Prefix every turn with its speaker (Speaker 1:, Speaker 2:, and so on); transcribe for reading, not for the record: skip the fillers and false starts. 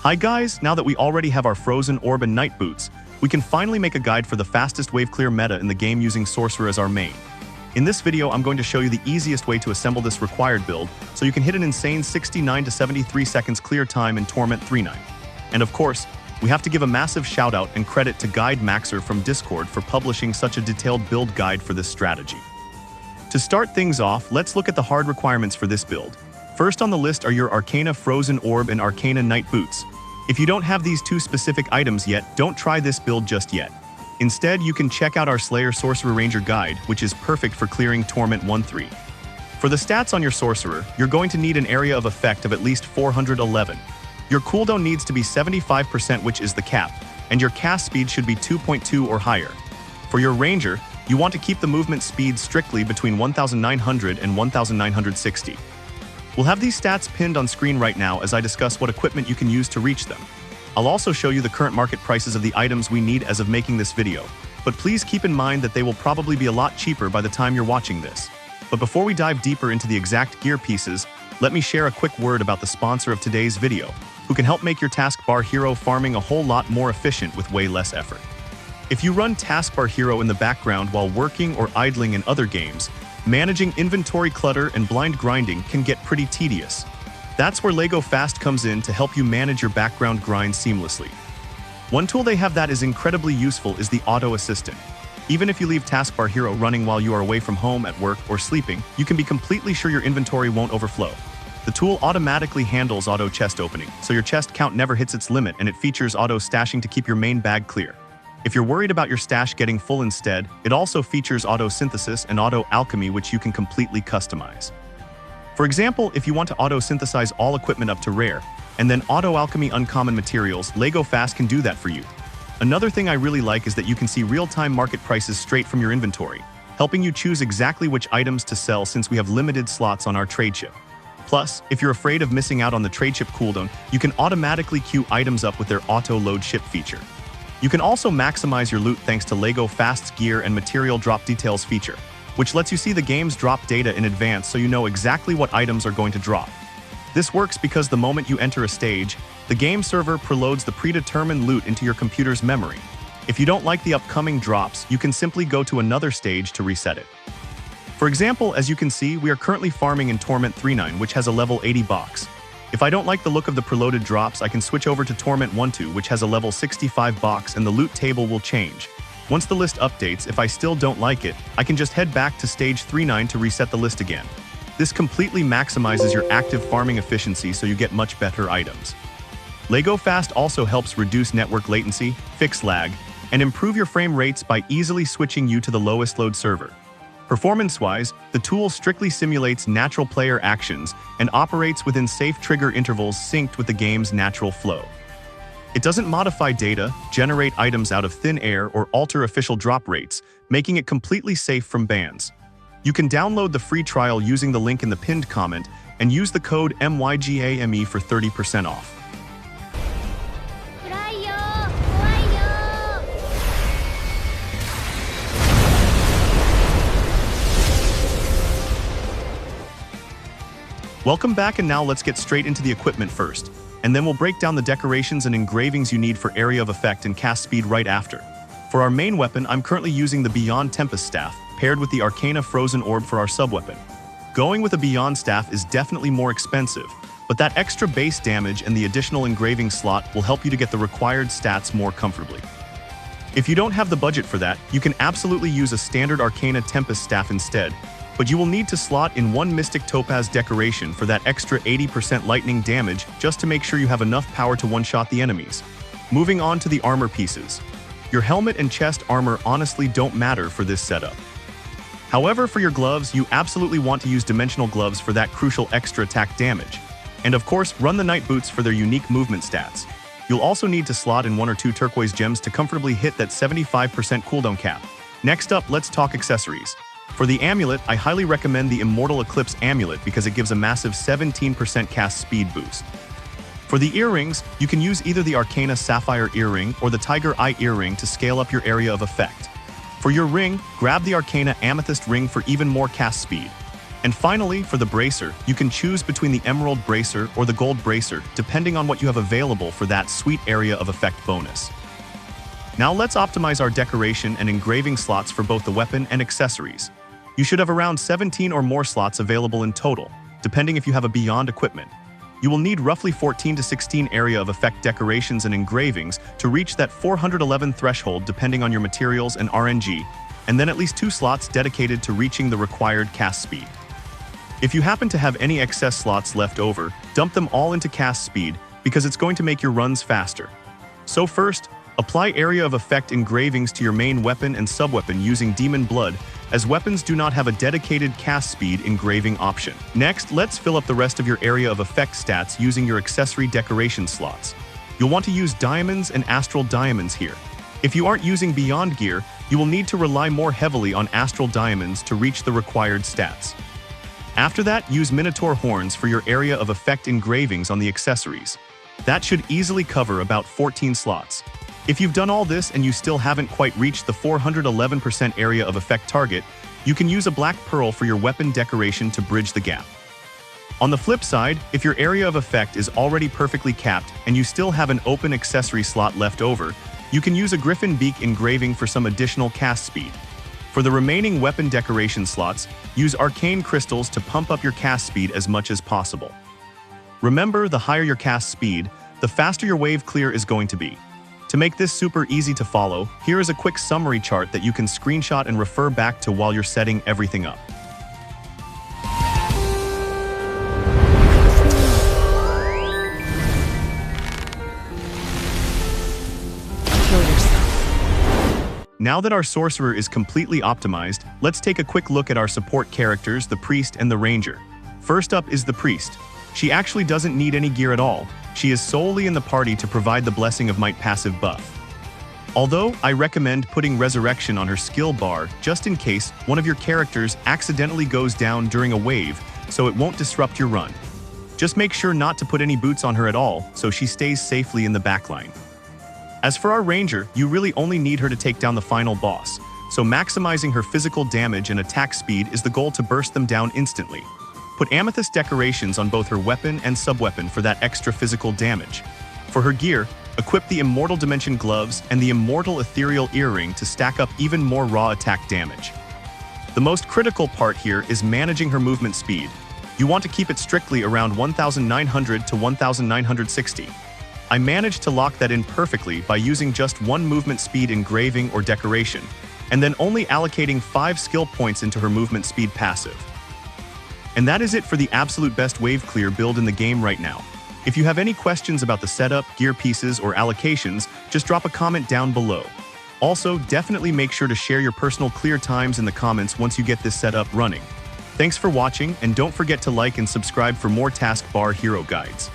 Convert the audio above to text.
Speaker 1: Hi guys, now that we already have our Frozen Orb and Night Boots, we can finally make a guide for the fastest wave clear meta in the game using Sorcerer as our main. In this video, I'm going to show you the easiest way to assemble this required build, so you can hit an insane 69 to 73 seconds clear time in Torment 3.9. And of course, we have to give a massive shout out and credit to Guide Maxer from Discord for publishing such a detailed build guide for this strategy. To start things off, let's look at the hard requirements for this build. First on the list are your Arcana Frozen Orb and Arcana Night Boots. If you don't have these two specific items yet, don't try this build just yet. Instead, you can check out our Slayer Sorcerer Ranger guide, which is perfect for clearing Torment 1.3. For the stats on your Sorcerer, you're going to need an area of effect of at least 411. Your cooldown needs to be 75%, which is the cap, and your cast speed should be 2.2 or higher. For your Ranger, you want to keep the movement speed strictly between 1900 and 1960. We'll have these stats pinned on screen right now as I discuss what equipment you can use to reach them. I'll also show you the current market prices of the items we need as of making this video, but please keep in mind that they will probably be a lot cheaper by the time you're watching this. But before we dive deeper into the exact gear pieces, let me share a quick word about the sponsor of today's video, who can help make your taskbar hero farming a whole lot more efficient with way less effort. If you run taskbar hero in the background while working or idling in other games, managing inventory clutter and blind grinding can get pretty tedious. That's where LagoFast comes in to help you manage your background grind seamlessly. One tool they have that is incredibly useful is the Auto Assistant. Even if you leave taskbar hero running while you are away from home, at work, or sleeping, you can be completely sure your inventory won't overflow. The tool automatically handles auto chest opening, so your chest count never hits its limit, and it features auto stashing to keep your main bag clear. If you're worried about your stash getting full instead, it also features auto synthesis and auto alchemy, which you can completely customize. For example, if you want to auto synthesize all equipment up to rare, and then auto alchemy uncommon materials, LagoFast can do that for you. Another thing I really like is that you can see real-time market prices straight from your inventory, helping you choose exactly which items to sell since we have limited slots on our trade ship. Plus, if you're afraid of missing out on the trade ship cooldown, you can automatically queue items up with their auto load ship feature. You can also maximize your loot thanks to LagoFast's gear and material drop details feature, which lets you see the game's drop data in advance so you know exactly what items are going to drop. This works because the moment you enter a stage, the game server preloads the predetermined loot into your computer's memory. If you don't like the upcoming drops, you can simply go to another stage to reset it. For example, as you can see, we are currently farming in Torment 3.9, which has a level 80 box. If I don't like the look of the preloaded drops, I can switch over to Torment 1.2, which has a level 65 box, and the loot table will change. Once the list updates, if I still don't like it, I can just head back to stage 3.9 to reset the list again. This completely maximizes your active farming efficiency so you get much better items. LagoFast also helps reduce network latency, fix lag, and improve your frame rates by easily switching you to the lowest load server. Performance-wise, the tool strictly simulates natural player actions and operates within safe trigger intervals synced with the game's natural flow. It doesn't modify data, generate items out of thin air, or alter official drop rates, making it completely safe from bans. You can download the free trial using the link in the pinned comment and use the code MYGAME for 30% off. Welcome back, and now let's get straight into the equipment first, and then we'll break down the decorations and engravings you need for area of effect and cast speed right after. For our main weapon, I'm currently using the Beyond Tempest Staff, paired with the Arcana Frozen Orb for our sub-weapon. Going with a Beyond Staff is definitely more expensive, but that extra base damage and the additional engraving slot will help you to get the required stats more comfortably. If you don't have the budget for that, you can absolutely use a standard Arcana Tempest Staff instead, but you will need to slot in one Mystic Topaz decoration for that extra 80% lightning damage just to make sure you have enough power to one-shot the enemies. Moving on to the armor pieces. Your helmet and chest armor honestly don't matter for this setup. However, for your gloves, you absolutely want to use dimensional gloves for that crucial extra attack damage. And of course, run the Night Boots for their unique movement stats. You'll also need to slot in 1 or 2 turquoise gems to comfortably hit that 75% cooldown cap. Next up, let's talk accessories. For the amulet, I highly recommend the Immortal Eclipse amulet because it gives a massive 17% cast speed boost. For the earrings, you can use either the Arcana Sapphire earring or the Tiger Eye earring to scale up your area of effect. For your ring, grab the Arcana Amethyst ring for even more cast speed. And finally, for the bracer, you can choose between the emerald bracer or the gold bracer, depending on what you have available for that sweet area of effect bonus. Now let's optimize our decoration and engraving slots for both the weapon and accessories. You should have around 17 or more slots available in total, depending if you have a beyond equipment. You will need roughly 14 to 16 area of effect decorations and engravings to reach that 411 threshold depending on your materials and RNG, and then at least 2 slots dedicated to reaching the required cast speed. If you happen to have any excess slots left over, dump them all into cast speed because it's going to make your runs faster. So first, apply area of effect engravings to your main weapon and subweapon using Demon Blood, as weapons do not have a dedicated cast speed engraving option. Next, let's fill up the rest of your area of effect stats using your accessory decoration slots. You'll want to use diamonds and astral diamonds here. If you aren't using Beyond gear, you will need to rely more heavily on astral diamonds to reach the required stats. After that, use Minotaur horns for your area of effect engravings on the accessories. That should easily cover about 14 slots. If you've done all this and you still haven't quite reached the 411% area of effect target, you can use a black pearl for your weapon decoration to bridge the gap. On the flip side, if your area of effect is already perfectly capped and you still have an open accessory slot left over, you can use a griffin beak engraving for some additional cast speed. For the remaining weapon decoration slots, use arcane crystals to pump up your cast speed as much as possible. Remember, the higher your cast speed, the faster your wave clear is going to be. To make this super easy to follow, here is a quick summary chart that you can screenshot and refer back to while you're setting everything up. Now that our Sorcerer is completely optimized, let's take a quick look at our support characters, the Priest and the Ranger. First up is the Priest. She actually doesn't need any gear at all. She is solely in the party to provide the Blessing of Might passive buff. Although, I recommend putting Resurrection on her skill bar just in case one of your characters accidentally goes down during a wave, so it won't disrupt your run. Just make sure not to put any boots on her at all, so she stays safely in the backline. As for our Ranger, you really only need her to take down the final boss, so maximizing her physical damage and attack speed is the goal to burst them down instantly. Put amethyst decorations on both her weapon and subweapon for that extra physical damage. For her gear, equip the Immortal Dimension gloves and the Immortal Ethereal earring to stack up even more raw attack damage. The most critical part here is managing her movement speed. You want to keep it strictly around 1900 to 1960. I managed to lock that in perfectly by using just 1 movement speed engraving or decoration, and then only allocating 5 skill points into her movement speed passive. And that is it for the absolute best wave clear build in the game right now. If you have any questions about the setup, gear pieces, or allocations, just drop a comment down below. Also, definitely make sure to share your personal clear times in the comments once you get this setup running. Thanks for watching, and don't forget to like and subscribe for more taskbar hero guides.